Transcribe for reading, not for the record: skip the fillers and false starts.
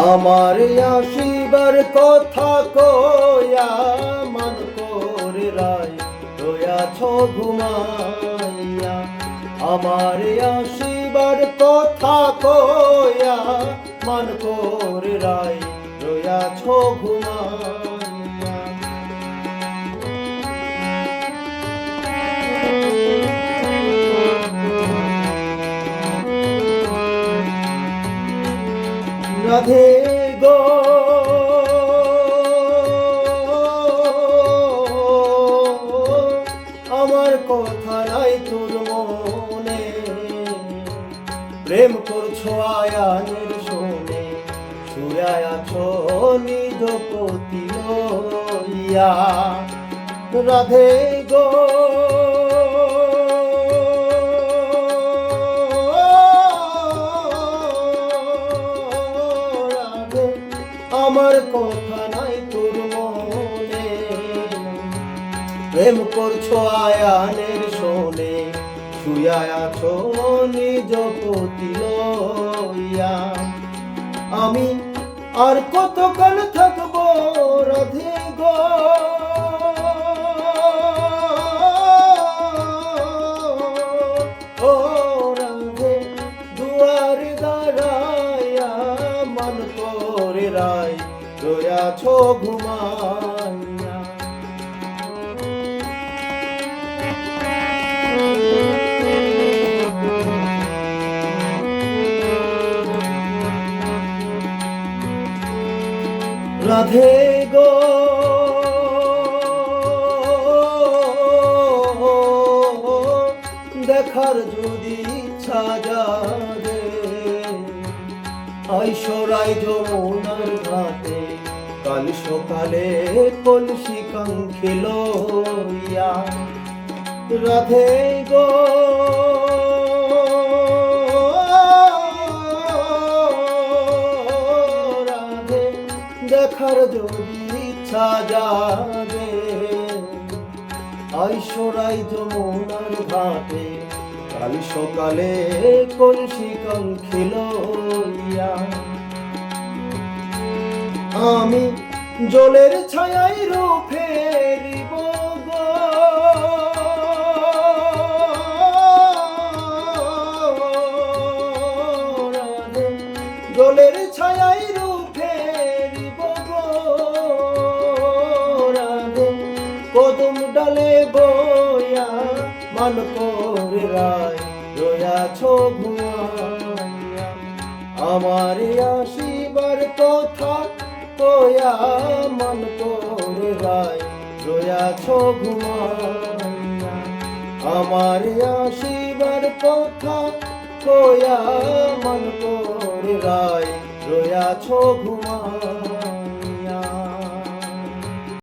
আমার আসিবার কথা কয়া মান করে রায় রয়াছ ঘুমাইয়া। আমার আসিবার কথা কয়া মান করে রায় রয়াছ ঘুমাইয়া। রাধে গো আমার কথা নাই তোর মনে, প্রেম করছো আয়ানের শোনে, সুরায় আছো নিজ পতি লইয়া। রাধে গো আমার কথা নাই তোর মনে, প্রেম করছো আয়ানের শোনে, শুয়া আছো নিজ পতি লইয়া। আমি আর কতকাল থাকবো রাধে গো, ও রাধে দুয়ারে দাঁড়ায়া মান করে রায় রয়াছ ঘুমাইয়া। রাধে গো দেখার যদি ইচ্ছা জাগে, আইসরাই যমুনার ঘাটে কাল সকালে কলসি কাঙ্ক্ষে লইয়া। রাধে গো রাধে দেখার যদি ইচ্ছা জাগে, আইসরাই যমুনার ঘাটে কাল সকালে কলসি কাঙ্ক্ষে লইয়া। আমি জলের ছায়ায় রূপ ফেরিব গো, জলের ছায়ায় রূপ ফেরিব গো রাধে। কদম ডালে বয়া মান করে রায় রয়াছ ঘুমাইয়া। আমার আসিবার কথা কয়া মান করে রায় রয়াছ ঘুমাইয়া। আমার আসিবার কথা কয়া মান করে রায় রয়াছ ঘুমাইয়া।